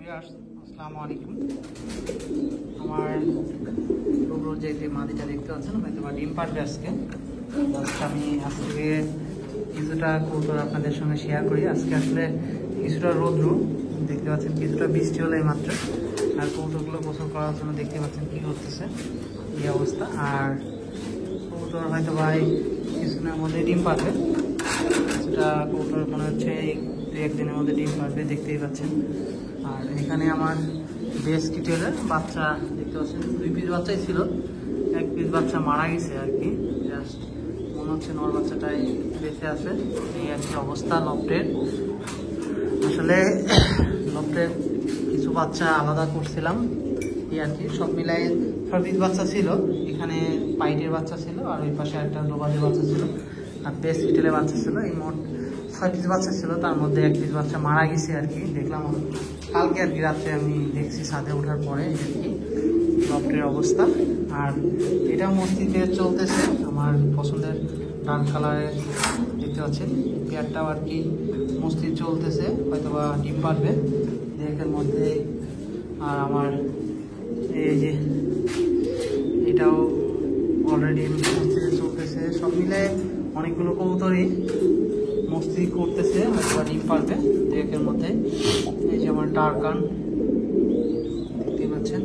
Viewers আসসালামু আলাইকুম। আমার টুকরোর যে মাদিটা দেখতে পাচ্ছেন হয়তো বা ডিম পারবে আজকে। আমি আজকে কিছুটা কৌতুক আপনাদের সঙ্গে শেয়ার করি। আজকে আসলে কিছুটা রৌদ্র দেখতে পাচ্ছেন, কিছুটা বৃষ্টি হলো এই মাত্র। আর কৌতুকগুলো গোসল করার জন্য দেখতে পাচ্ছেন কী করতেছে, এই অবস্থা। আর কৌতুক হয়তো ভাই কিছুদিনের মধ্যে ডিম পারবে। কিছুটা কৌতুক মনে হচ্ছে একদিনের মধ্যে ডিম পারবে, দেখতেই পাচ্ছেন। আর এখানে আমার বেশ কিটেলের বাচ্চা দেখতে পাচ্ছেন, 2 পিস বাচ্চাই ছিল, 1 পিস বাচ্চা মারা গেছে আর কি। জাস্ট মনে হচ্ছে নর বাচ্চাটাই বেঁচে আছে। এই আর কি অবস্থা লফটের। আসলে লফটের কিছু বাচ্চা আলাদা করছিলাম এই আর কি। সব মিলাই 6 পিস বাচ্চা ছিল। এখানে পাইটের বাচ্চা ছিল, আর ওই পাশে একটা ডোবাজের বাচ্চা ছিল, আর বেশ কিটেলের বাচ্চা ছিল। এই মোট 6 পিস বাচ্চা ছিল, তার মধ্যে 1 পিস বাচ্চা মারা গেছে আর কি। দেখলাম কালকে আর কি রাত্রে আমি দেখছি ছাদে ওঠার পরে আর কি লফটের অবস্থা। আর এটা মসজিদে চলতেছে আমার পছন্দের ডার্ক কালারের দেখতে পাচ্ছেন পেয়ারটাও আর কি মসজিদ চলতেছে, হয়তো বা ডিম পারবে এর মধ্যে। আর আমার এই যে এটাও অলরেডি মসজিদে চলতেছে। সব মিলে অনেকগুলো কবুতরই মস্তি করতেছে, হয়তো ডিম পারবে এর মধ্যে। এই যে আমার টারকান দেখতে পাচ্ছেন,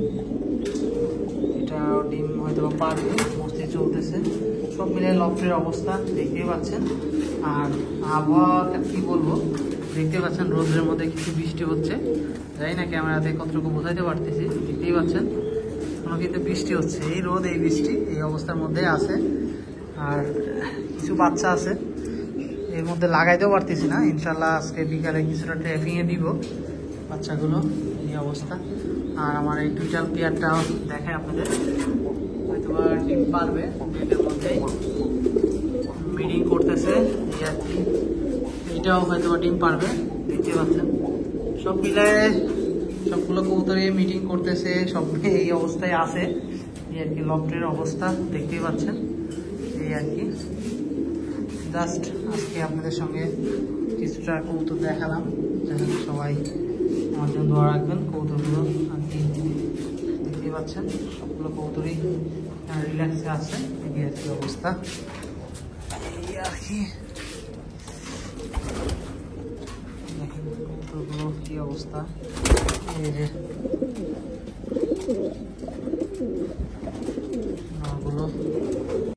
এটা ডিম হয়তো পারবে, মস্তি চলতেছে। সব মিলে লফটের অবস্থা দেখতেই পাচ্ছেন। আর আবহাওয়াটা কি বলবো, দেখতে পাচ্ছেন রোদের মধ্যে কিছু বৃষ্টি হচ্ছে, জানি না ক্যামেরাতে কতটুকু বোঝাইতে পারতেছি। দেখতেই পাচ্ছেন কোনো কিন্তু বৃষ্টি হচ্ছে, এই রোদ এই বৃষ্টি এই অবস্থার মধ্যে আছে। আর কিছু বাচ্চা আছে এর মধ্যে লাগাইতেও পারতেছি না। ইনশাল্লাহ আজকে বিকালে কিছুটা ট্র্যাপিংয়ে দিব বাচ্চাগুলো, এই অবস্থা। আর আমার এই দুইটা পেয়ারটাও দেখায় আপনাদের, হয়তো ডিম পারবে এর মধ্যে মিটিং করতেছে এই আর কি। এটাও হয়তো ডিম পারবে, দেখতে পাচ্ছেন। সব মিলায় সবগুলো কবুতরে মিটিং করতেছে, সব এই অবস্থায় আছে এই আর কি লফটের অবস্থা দেখতেই পাচ্ছেন। এই আর কি জাস্ট আজকে আপনাদের সঙ্গে কিছুটা কবুতর দেখালাম, যেন সবাই আমার জন্য দোয়া রাখবেন। কবুতরগুলো আর কি দেখতেই পাচ্ছেন, সবগুলো কবুতরই রিল্যাক্সে আছে, এই আর কি অবস্থা। এই আর কি দেখেন কবুতরগুলো কি অবস্থা, এই যে